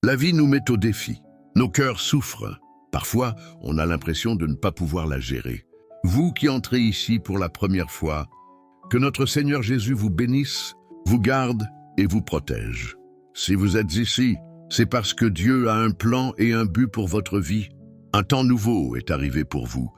La vie nous met au défi. Nos cœurs souffrent. Parfois, on a l'impression de ne pas pouvoir la gérer. Vous qui entrez ici pour la première fois, que notre Seigneur Jésus vous bénisse, vous garde et vous protège. Si vous êtes ici, c'est parce que Dieu a un plan et un but pour votre vie. Un temps nouveau est arrivé pour vous.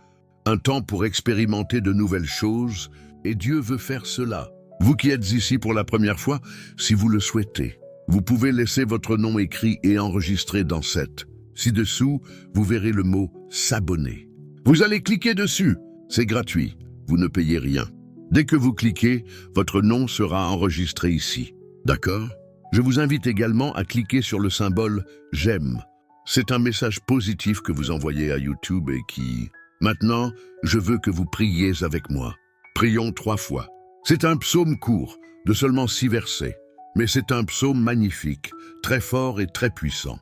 Un temps pour expérimenter de nouvelles choses, et Dieu veut faire cela. Vous qui êtes ici pour la première fois, si vous le souhaitez, vous pouvez laisser votre nom écrit et enregistré dans cette. Ci-dessous, vous verrez le mot « S'abonner ». Vous allez cliquer dessus. C'est gratuit. Vous ne payez rien. Dès que vous cliquez, votre nom sera enregistré ici. D'accord? Je vous invite également à cliquer sur le symbole « J'aime ». C'est un message positif que vous envoyez à YouTube et qui... Maintenant, je veux que vous priez avec moi. Prions 3 fois. C'est un psaume court, de seulement 6 versets. Mais c'est un psaume magnifique, très fort et très puissant.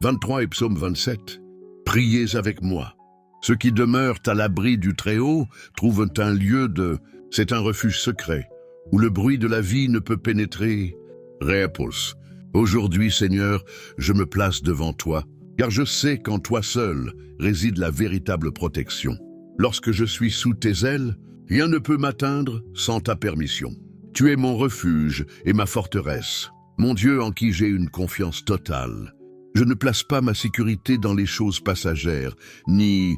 23 et psaume 27. Priez avec moi. Ceux qui demeurent à l'abri du Très-Haut trouvent un lieu de... C'est un refuge secret, où le bruit de la vie ne peut pénétrer. Repos. Aujourd'hui, Seigneur, je me place devant toi, car je sais qu'en toi seul réside la véritable protection. Lorsque je suis sous tes ailes, rien ne peut m'atteindre sans ta permission. Tu es mon refuge et ma forteresse, mon Dieu en qui j'ai une confiance totale. Je ne place pas ma sécurité dans les choses passagères, mais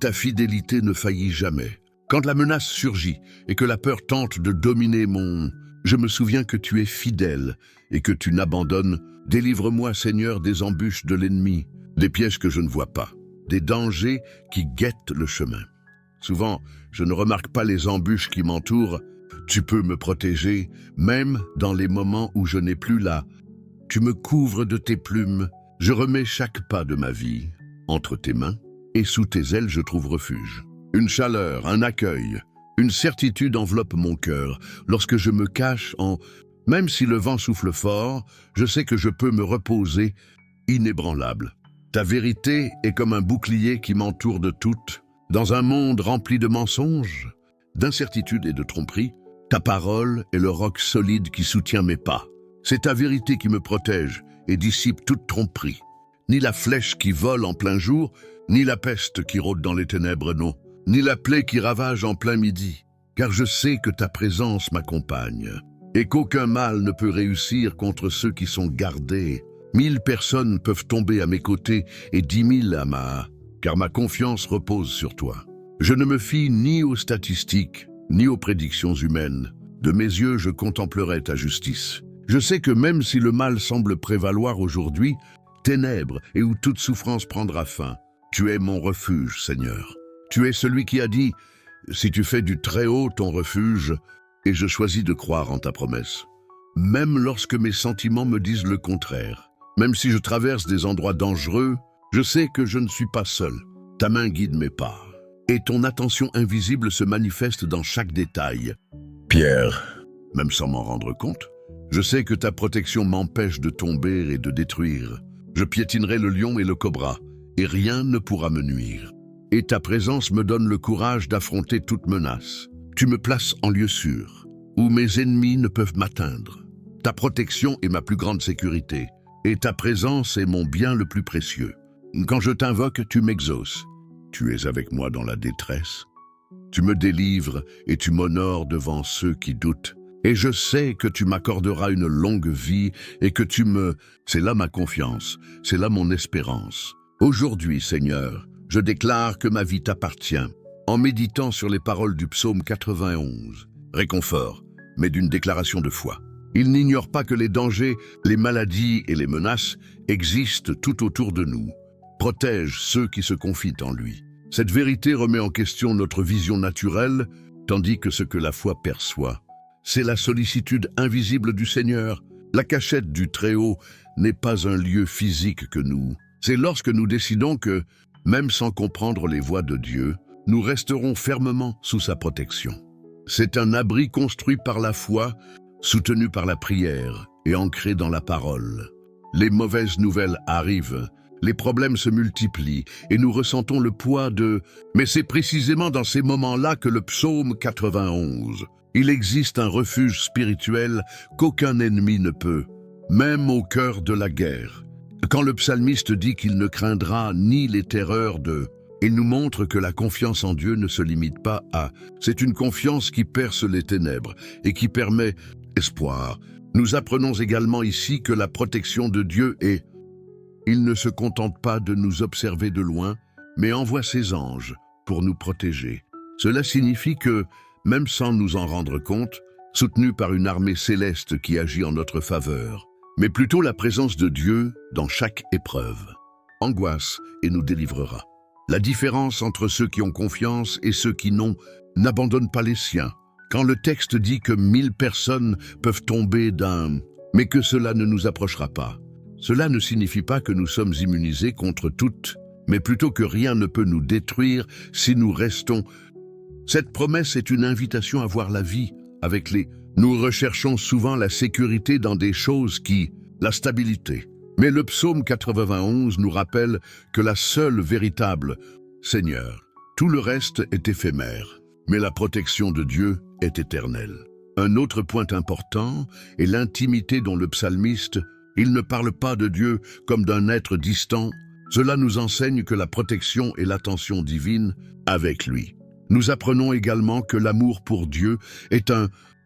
ta fidélité ne faillit jamais. Quand la menace surgit et que la peur tente de dominer je me souviens que tu es fidèle et que tu n'abandonnes. Délivre-moi, Seigneur, des embûches de l'ennemi, des pièges que je ne vois pas, des dangers qui guettent le chemin. Souvent, je ne remarque pas les embûches qui m'entourent. Tu peux me protéger, même dans les moments où je n'ai plus là. Tu me couvres de tes plumes. Je remets chaque pas de ma vie entre tes mains, et sous tes ailes je trouve refuge. Une chaleur, un accueil, une certitude enveloppe mon cœur. Lorsque je me cache Même si le vent souffle fort, je sais que je peux me reposer inébranlable. Ta vérité est comme un bouclier qui m'entoure de toutes. Dans un monde rempli de mensonges, d'incertitudes et de tromperies, ta parole est le roc solide qui soutient mes pas. C'est ta vérité qui me protège et dissipe toute tromperie. Ni la flèche qui vole en plein jour, ni la peste qui rôde dans les ténèbres, non, ni la plaie qui ravage en plein midi, car je sais que ta présence m'accompagne, et qu'aucun mal ne peut réussir contre ceux qui sont gardés. 1000 personnes peuvent tomber à mes côtés et 10 000 car ma confiance repose sur toi. Je ne me fie ni aux statistiques, ni aux prédictions humaines. De mes yeux, je contemplerai ta justice. Je sais que même si le mal semble prévaloir aujourd'hui, ténèbres et où toute souffrance prendra fin, tu es mon refuge, Seigneur. Tu es celui qui a dit, si tu fais du Très-Haut ton refuge, et je choisis de croire en ta promesse. Même lorsque mes sentiments me disent le contraire, même si je traverse des endroits dangereux, je sais que je ne suis pas seul. Ta main guide mes pas, et ton attention invisible se manifeste dans chaque détail. Pierre, même sans m'en rendre compte, je sais que ta protection m'empêche de tomber et de détruire. Je piétinerai le lion et le cobra, et rien ne pourra me nuire. Et ta présence me donne le courage d'affronter toute menace. Tu me places en lieu sûr, où mes ennemis ne peuvent m'atteindre. Ta protection est ma plus grande sécurité, et ta présence est mon bien le plus précieux. Quand je t'invoque, tu m'exauces. Tu es avec moi dans la détresse. Tu me délivres et tu m'honores devant ceux qui doutent. Et je sais que tu m'accorderas une longue vie et que C'est là ma confiance, c'est là mon espérance. Aujourd'hui, Seigneur, je déclare que ma vie t'appartient. En méditant sur les paroles du psaume 91, réconfort, mais d'une déclaration de foi. Il n'ignore pas que les dangers, les maladies et les menaces existent tout autour de nous. Protège ceux qui se confient en lui. Cette vérité remet en question notre vision naturelle, tandis que ce que la foi perçoit, c'est la sollicitude invisible du Seigneur. La cachette du Très-Haut n'est pas un lieu physique que nous. C'est lorsque nous décidons que, même sans comprendre les voies de Dieu, nous resterons fermement sous sa protection. C'est un abri construit par la foi, soutenu par la prière et ancré dans la parole. Les mauvaises nouvelles arrivent, les problèmes se multiplient et nous ressentons le poids Mais c'est précisément dans ces moments-là que le psaume 91. Il existe un refuge spirituel qu'aucun ennemi ne peut, même au cœur de la guerre. Quand le psalmiste dit qu'il ne craindra ni les terreurs il nous montre que la confiance en Dieu ne se limite pas à. C'est une confiance qui perce les ténèbres et qui permet espoir. Nous apprenons également ici que la protection de Dieu est. Il ne se contente pas de nous observer de loin, mais envoie ses anges pour nous protéger. Cela signifie que, même sans nous en rendre compte, soutenus par une armée céleste qui agit en notre faveur, mais plutôt la présence de Dieu dans chaque épreuve, angoisse et nous délivrera. La différence entre ceux qui ont confiance et ceux qui n'ont n'abandonnent pas les siens. Quand le texte dit que 1000 personnes peuvent tomber mais que cela ne nous approchera pas, cela ne signifie pas que nous sommes immunisés contre toutes, mais plutôt que rien ne peut nous détruire si nous restons. Cette promesse est une invitation à voir la vie avec les. Nous recherchons souvent la sécurité dans des choses la stabilité. Mais le psaume 91 nous rappelle que la seule véritable Seigneur, tout le reste est éphémère, mais la protection de Dieu est éternelle. Un autre point important est l'intimité dont le psalmiste, il ne parle pas de Dieu comme d'un être distant. Cela nous enseigne que la protection et l'attention divine avec lui. Nous apprenons également que l'amour pour Dieu est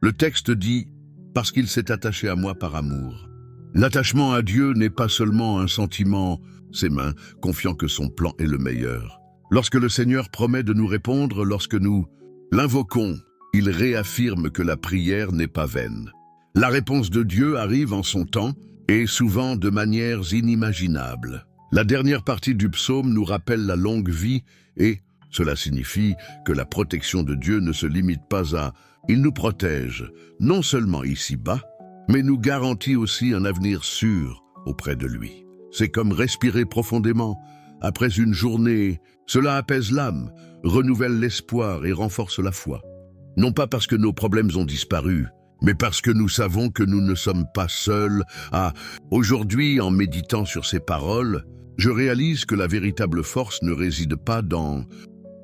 le texte dit « parce qu'il s'est attaché à moi par amour ». L'attachement à Dieu n'est pas seulement un sentiment, ses mains, confiant que son plan est le meilleur. Lorsque le Seigneur promet de nous répondre, lorsque nous l'invoquons, il réaffirme que la prière n'est pas vaine. La réponse de Dieu arrive en son temps et souvent de manières inimaginables. La dernière partie du psaume nous rappelle la longue vie et cela signifie que la protection de Dieu ne se limite pas à « il nous protège », non seulement ici-bas, mais nous garantit aussi un avenir sûr auprès de lui. C'est comme respirer profondément. Après une journée, cela apaise l'âme, renouvelle l'espoir et renforce la foi. Non pas parce que nos problèmes ont disparu, mais parce que nous savons que nous ne sommes pas seuls. Aujourd'hui, en méditant sur ces paroles, je réalise que la véritable force ne réside pas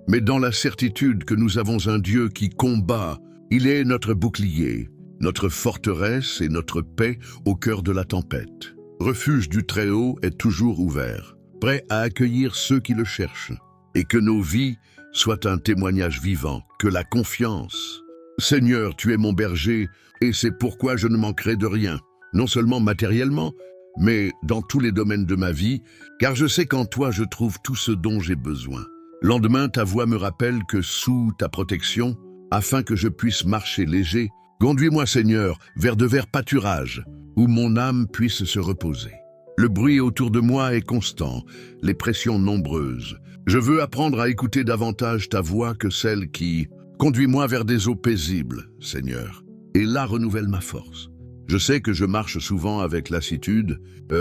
mais dans la certitude que nous avons un Dieu qui combat. Il est notre bouclier, notre forteresse et notre paix au cœur de la tempête. Refuge du Très-Haut est toujours ouvert, prêt à accueillir ceux qui le cherchent, et que nos vies soient un témoignage vivant, que la confiance. Seigneur, tu es mon berger, et c'est pourquoi je ne manquerai de rien, non seulement matériellement, mais dans tous les domaines de ma vie, car je sais qu'en toi je trouve tout ce dont j'ai besoin. Lendemain, ta voix me rappelle que sous ta protection, afin que je puisse marcher léger, conduis-moi, Seigneur, vers de verts pâturages, où mon âme puisse se reposer. Le bruit autour de moi est constant, les pressions nombreuses. Je veux apprendre à écouter davantage ta voix que celle qui... Conduis-moi vers des eaux paisibles, Seigneur, et là renouvelle ma force. Je sais que je marche souvent avec lassitude,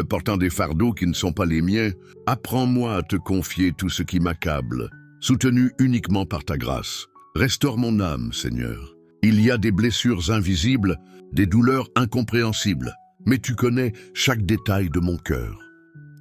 portant des fardeaux qui ne sont pas les miens. Apprends-moi à te confier tout ce qui m'accable, soutenu uniquement par ta grâce. Restaure mon âme, Seigneur. Il y a des blessures invisibles, des douleurs incompréhensibles, mais tu connais chaque détail de mon cœur.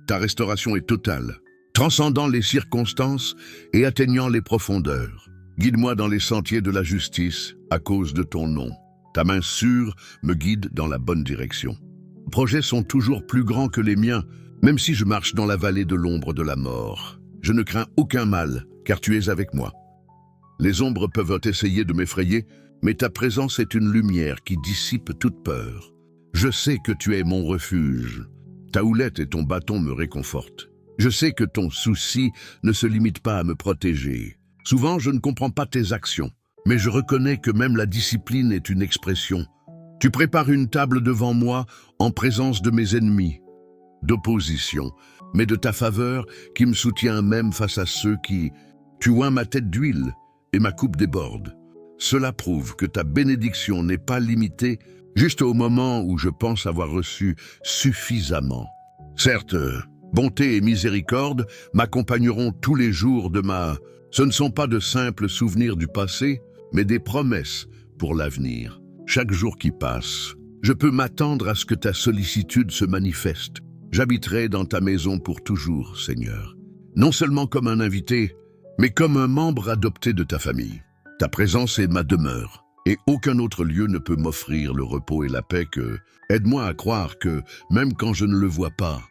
Ta restauration est totale, transcendant les circonstances et atteignant les profondeurs. Guide-moi dans les sentiers de la justice à cause de ton nom. Ta main sûre me guide dans la bonne direction. Mes projets sont toujours plus grands que les miens, même si je marche dans la vallée de l'ombre de la mort. Je ne crains aucun mal, car tu es avec moi. Les ombres peuvent essayer de m'effrayer, mais ta présence est une lumière qui dissipe toute peur. Je sais que tu es mon refuge. Ta houlette et ton bâton me réconfortent. Je sais que ton souci ne se limite pas à me protéger. Souvent, je ne comprends pas tes actions, mais je reconnais que même la discipline est une expression. Tu prépares une table devant moi en présence de mes ennemis, d'opposition, mais de ta faveur qui me soutient même face à ceux qui... Tu oins ma tête d'huile et ma coupe déborde. Cela prouve que ta bénédiction n'est pas limitée juste au moment où je pense avoir reçu suffisamment. Certes, bonté et miséricorde m'accompagneront tous les jours de ma... Ce ne sont pas de simples souvenirs du passé, mais des promesses pour l'avenir. Chaque jour qui passe, je peux m'attendre à ce que ta sollicitude se manifeste. J'habiterai dans ta maison pour toujours, Seigneur. Non seulement comme un invité, mais comme un membre adopté de ta famille. Ta présence est ma demeure, et aucun autre lieu ne peut m'offrir le repos et la paix que... Aide-moi à croire que, même quand je ne le vois pas,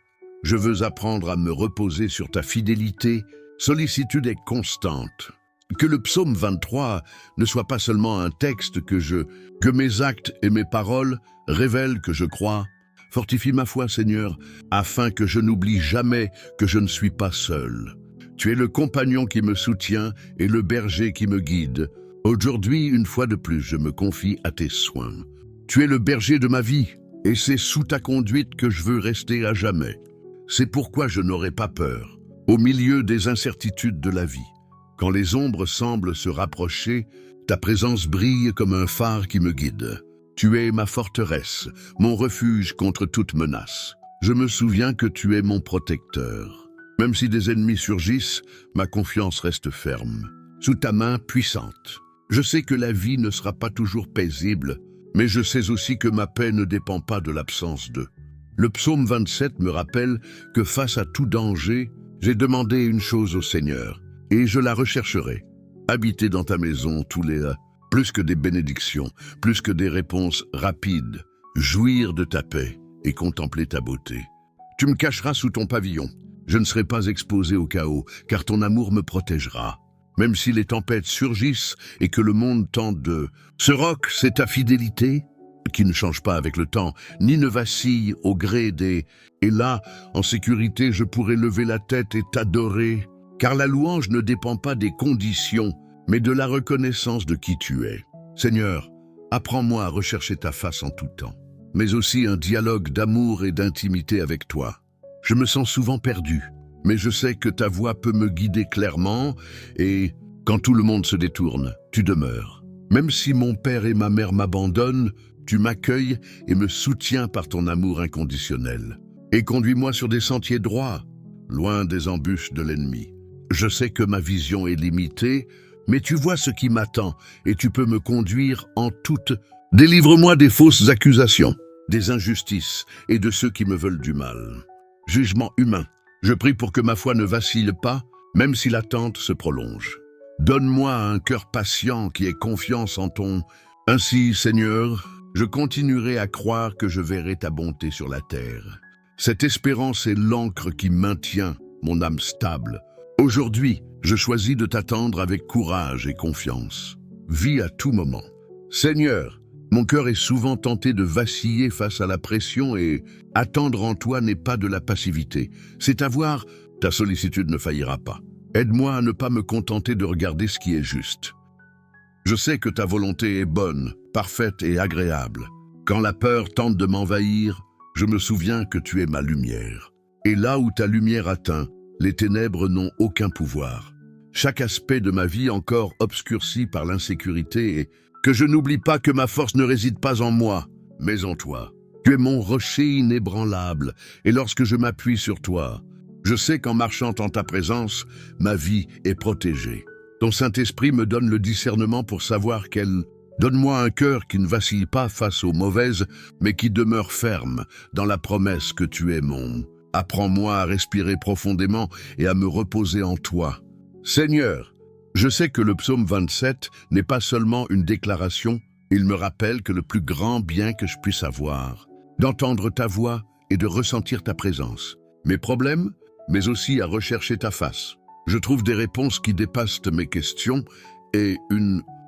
Je veux apprendre à me reposer sur ta fidélité. Sollicitude est constante. Que le psaume 23 ne soit pas seulement un texte que mes actes et mes paroles révèlent que je crois. Fortifie ma foi, Seigneur, afin que je n'oublie jamais que je ne suis pas seul. Tu es le compagnon qui me soutient et le berger qui me guide. Aujourd'hui, une fois de plus, je me confie à tes soins. Tu es le berger de ma vie, et c'est sous ta conduite que je veux rester à jamais. C'est pourquoi je n'aurai pas peur, au milieu des incertitudes de la vie. Quand les ombres semblent se rapprocher, ta présence brille comme un phare qui me guide. Tu es ma forteresse, mon refuge contre toute menace. Je me souviens que tu es mon protecteur. Même si des ennemis surgissent, ma confiance reste ferme, sous ta main puissante. Je sais que la vie ne sera pas toujours paisible, mais je sais aussi que ma paix ne dépend pas de l'absence d'eux. Le psaume 27 me rappelle que face à tout danger, j'ai demandé une chose au Seigneur, et je la rechercherai. Habiter dans ta maison plus que des bénédictions, plus que des réponses rapides, jouir de ta paix et contempler ta beauté. Tu me cacheras sous ton pavillon. Je ne serai pas exposé au chaos, car ton amour me protégera. Même si les tempêtes surgissent et que le monde tente de... Ce roc, c'est ta fidélité, qui ne change pas avec le temps, ni ne vacille au gré des... Et là, en sécurité, je pourrai lever la tête et t'adorer, car la louange ne dépend pas des conditions, mais de la reconnaissance de qui tu es. Seigneur, apprends-moi à rechercher ta face en tout temps, mais aussi un dialogue d'amour et d'intimité avec toi. Je me sens souvent perdu, mais je sais que ta voix peut me guider clairement et, quand tout le monde se détourne, tu demeures. Même si mon père et ma mère m'abandonnent, tu m'accueilles et me soutiens par ton amour inconditionnel. Et conduis-moi sur des sentiers droits, loin des embûches de l'ennemi. Je sais que ma vision est limitée, mais tu vois ce qui m'attend et tu peux me conduire en toute... Délivre-moi des fausses accusations, des injustices et de ceux qui me veulent du mal. Jugement humain. Je prie pour que ma foi ne vacille pas, même si l'attente se prolonge. Donne-moi un cœur patient qui ait confiance en ton... Ainsi, Seigneur, je continuerai à croire que je verrai ta bonté sur la terre. Cette espérance est l'encre qui maintient mon âme stable. Aujourd'hui, je choisis de t'attendre avec courage et confiance. Vis à tout moment. Seigneur, mon cœur est souvent tenté de vaciller face à la pression et attendre en toi n'est pas de la passivité. C'est avoir, ta sollicitude ne faillira pas. Aide-moi à ne pas me contenter de regarder ce qui est juste. Je sais que ta volonté est bonne, parfaite et agréable. Quand la peur tente de m'envahir, je me souviens que tu es ma lumière. Et là où ta lumière atteint, les ténèbres n'ont aucun pouvoir. Chaque aspect de ma vie encore obscurci par l'insécurité et que je n'oublie pas que ma force ne réside pas en moi, mais en toi. Tu es mon rocher inébranlable, et lorsque je m'appuie sur toi, je sais qu'en marchant en ta présence, ma vie est protégée. Ton Saint-Esprit me donne le discernement pour savoir qu'elle... Donne-moi un cœur qui ne vacille pas face aux mauvaises, mais qui demeure ferme dans la promesse que tu es mon... Apprends-moi à respirer profondément et à me reposer en toi. Seigneur, je sais que le psaume 27 n'est pas seulement une déclaration, il me rappelle que le plus grand bien que je puisse avoir, d'entendre ta voix et de ressentir ta présence. Mes problèmes, mais aussi à rechercher ta face. Je trouve des réponses qui dépassent mes questions et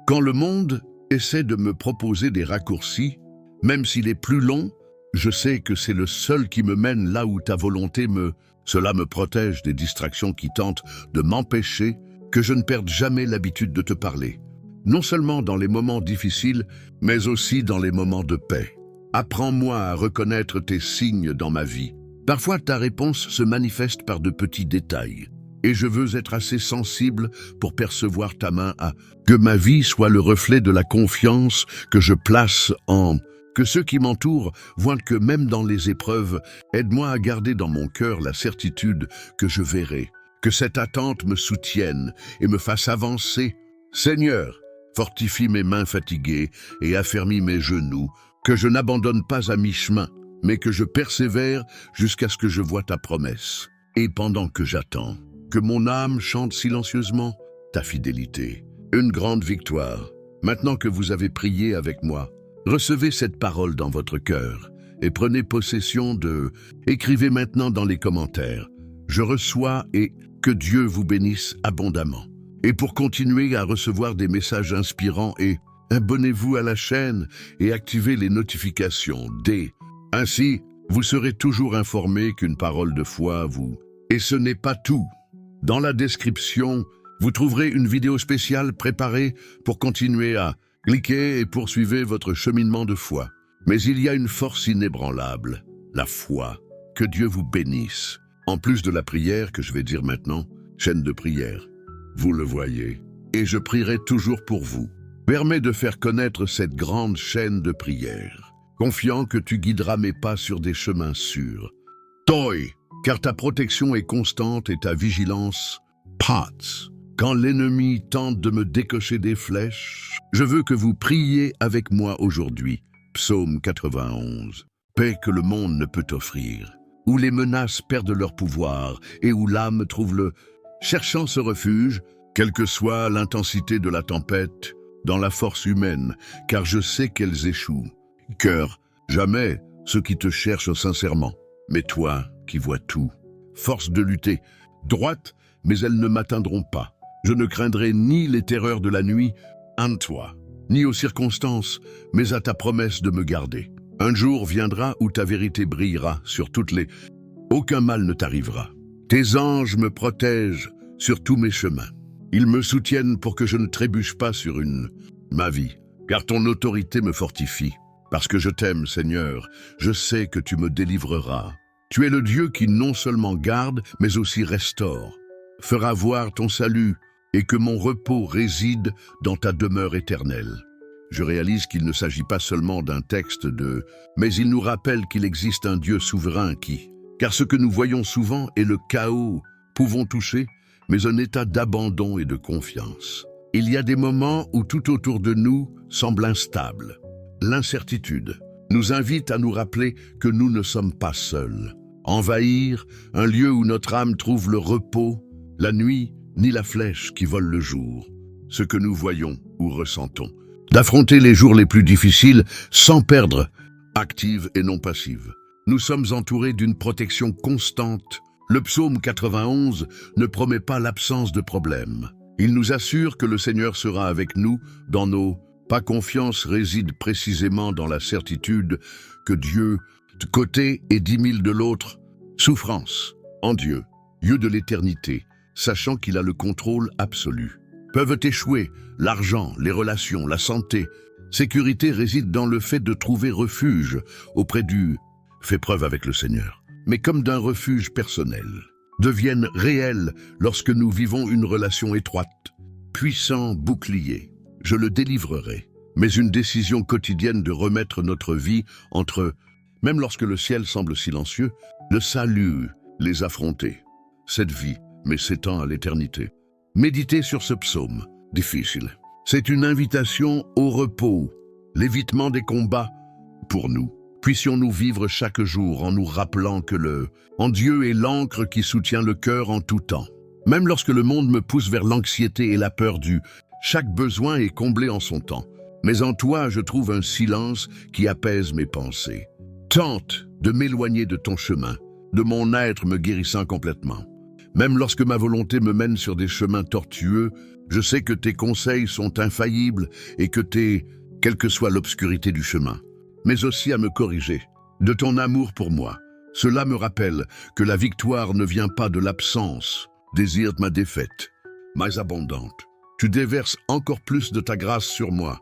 Quand le monde essaie de me proposer des raccourcis, même s'il est plus long, je sais que c'est le seul qui me mène là où ta volonté me... Cela me protège des distractions qui tentent de m'empêcher que je ne perde jamais l'habitude de te parler. Non seulement dans les moments difficiles, mais aussi dans les moments de paix. Apprends-moi à reconnaître tes signes dans ma vie. Parfois, ta réponse se manifeste par de petits détails. Et je veux être assez sensible pour percevoir ta main à... Que ma vie soit le reflet de la confiance que je place en... Que ceux qui m'entourent voient que même dans les épreuves, aide-moi à garder dans mon cœur la certitude que je verrai, que cette attente me soutienne et me fasse avancer. Seigneur, fortifie mes mains fatiguées et affermis mes genoux, que je n'abandonne pas à mi-chemin, mais que je persévère jusqu'à ce que je voie ta promesse. Et pendant que j'attends, que mon âme chante silencieusement ta fidélité. Une grande victoire. Maintenant que vous avez prié avec moi, recevez cette parole dans votre cœur et prenez possession de... Écrivez maintenant dans les commentaires. Je reçois et que Dieu vous bénisse abondamment. Et pour continuer à recevoir des messages inspirants abonnez-vous à la chaîne et activez les notifications Ainsi, vous serez toujours informé qu'une parole de foi vous... Et ce n'est pas tout. Dans la description, vous trouverez une vidéo spéciale préparée pour continuer à cliquer et poursuivre votre cheminement de foi. Mais il y a une force inébranlable, la foi. Que Dieu vous bénisse. En plus de la prière que je vais dire maintenant, chaîne de prière. Vous le voyez, et je prierai toujours pour vous. Permets de faire connaître cette grande chaîne de prière, confiant que tu guideras mes pas sur des chemins sûrs. Toi, car ta protection est constante et ta vigilance, Pats. Quand l'ennemi tente de me décocher des flèches, je veux que vous priez avec moi aujourd'hui. Psaume 91. Paix que le monde ne peut offrir, où les menaces perdent leur pouvoir et où l'âme trouve le... Cherchant ce refuge, quelle que soit l'intensité de la tempête, dans la force humaine, car je sais qu'elles échouent. Cœur, jamais ceux qui te cherchent sincèrement, mais toi qui vois tout. Force de lutter, droite, mais elles ne m'atteindront pas. Je ne craindrai ni les terreurs de la nuit, en toi, ni aux circonstances, mais à ta promesse de me garder. Un jour viendra où ta vérité brillera sur toutes les... Aucun mal ne t'arrivera. Tes anges me protègent sur tous mes chemins. Ils me soutiennent pour que je ne trébuche pas sur ma vie, car ton autorité me fortifie. Parce que je t'aime, Seigneur, je sais que tu me délivreras. Tu es le Dieu qui non seulement garde, mais aussi restaure. Fera voir ton salut et que mon repos réside dans ta demeure éternelle. Je réalise qu'il ne s'agit pas seulement d'un texte mais il nous rappelle qu'il existe un Dieu souverain car ce que nous voyons souvent est le chaos, pouvons toucher, mais un état d'abandon et de confiance. Il y a des moments où tout autour de nous semble instable. L'incertitude nous invite à nous rappeler que nous ne sommes pas seuls. Envahir un lieu où notre âme trouve le repos, la nuit, ni la flèche qui vole le jour. Ce que nous voyons ou ressentons. D'affronter les jours les plus difficiles sans perdre, active et non passive. Nous sommes entourés d'une protection constante. Le psaume 91 ne promet pas l'absence de problèmes. Il nous assure que le Seigneur sera avec nous dans nos pas confiance réside précisément dans la certitude que Dieu, de côté et 10 000 de l'autre, souffrance en Dieu, Dieu de l'éternité, sachant qu'il a le contrôle absolu. Peuvent échouer l'argent, les relations, la santé. Sécurité réside dans le fait de trouver refuge auprès du fait preuve avec le Seigneur, mais comme d'un refuge personnel, deviennent réels lorsque nous vivons une relation étroite. Puissant bouclier, je le délivrerai, mais une décision quotidienne de remettre notre vie entre, même lorsque le ciel semble silencieux, le salut, les affronter. Cette vie, mais s'étend à l'éternité. Méditez sur ce psaume, difficile. C'est une invitation au repos, l'évitement des combats pour nous. Puissions-nous vivre chaque jour en nous rappelant que en Dieu est l'ancre qui soutient le cœur en tout temps. Même lorsque le monde me pousse vers l'anxiété et la peur chaque besoin est comblé en son temps. Mais en toi, je trouve un silence qui apaise mes pensées. Tente de m'éloigner de ton chemin, de mon être me guérissant complètement. Même lorsque ma volonté me mène sur des chemins tortueux, je sais que tes conseils sont infaillibles et que quelle que soit l'obscurité du chemin, mais aussi à me corriger, de ton amour pour moi. Cela me rappelle que la victoire ne vient pas de l'absence, désire ma défaite, mais abondante. Tu déverses encore plus de ta grâce sur moi.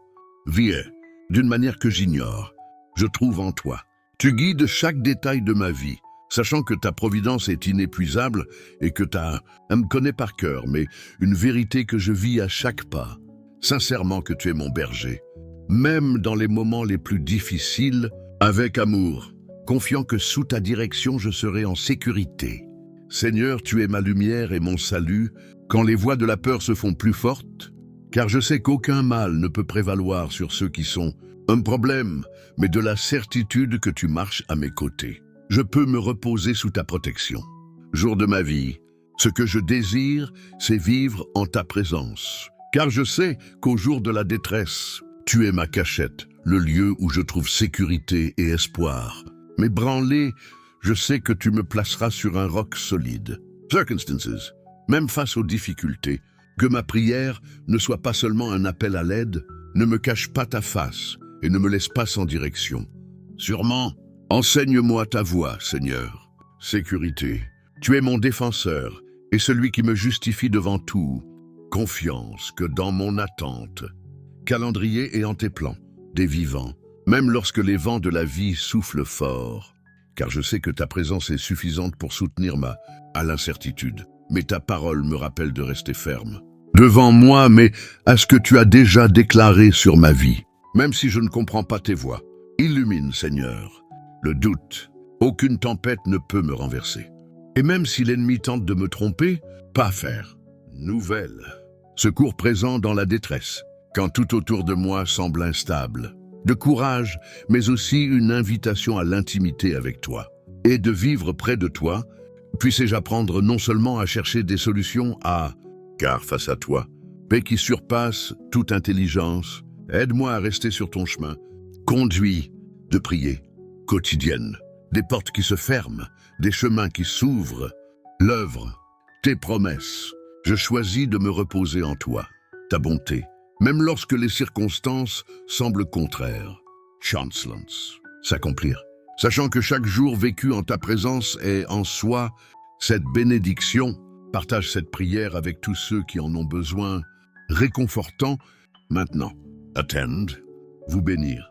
Viens, d'une manière que j'ignore, je trouve en toi. Tu guides chaque détail de ma vie, sachant que ta providence est inépuisable et que elle me connaît par cœur, mais une vérité que je vis à chaque pas. Sincèrement que tu es mon berger, même dans les moments les plus difficiles, avec amour, confiant que sous ta direction je serai en sécurité. Seigneur, tu es ma lumière et mon salut, quand les voix de la peur se font plus fortes, car je sais qu'aucun mal ne peut prévaloir sur ceux qui sont un problème, mais de la certitude que tu marches à mes côtés. Je peux me reposer sous ta protection. Jour de ma vie, ce que je désire, c'est vivre en ta présence. Car je sais qu'au jour de la détresse, tu es ma cachette, le lieu où je trouve sécurité et espoir. Mais branlé, je sais que tu me placeras sur un roc solide. Circumstances, même face aux difficultés, que ma prière ne soit pas seulement un appel à l'aide, ne me cache pas ta face et ne me laisse pas sans direction. Sûrement, enseigne-moi ta voie, Seigneur. Sécurité, tu es mon défenseur et celui qui me justifie devant tout. Confiance que dans mon attente, calendrier et en tes plans, des vivants, même lorsque les vents de la vie soufflent fort, car je sais que ta présence est suffisante pour soutenir à l'incertitude, mais ta parole me rappelle de rester ferme. Devant moi, mais à ce que tu as déjà déclaré sur ma vie, même si je ne comprends pas tes voies. Illumine, Seigneur, le doute. Aucune tempête ne peut me renverser. Et même si l'ennemi tente de me tromper, pas à faire. Nouvelle. Secours présent dans la détresse, quand tout autour de moi semble instable. De courage, mais aussi une invitation à l'intimité avec toi. Et de vivre près de toi, puissé-je apprendre non seulement à chercher des solutions car face à toi, paix qui surpasse toute intelligence, aide-moi à rester sur ton chemin. Conduis de prier, quotidienne, des portes qui se ferment, des chemins qui s'ouvrent. L'œuvre, tes promesses. Je choisis de me reposer en toi, ta bonté, même lorsque les circonstances semblent contraires. Chancelance, s'accomplir. Sachant que chaque jour vécu en ta présence est en soi cette bénédiction. Partage cette prière avec tous ceux qui en ont besoin, réconfortant maintenant. Attend, vous bénir.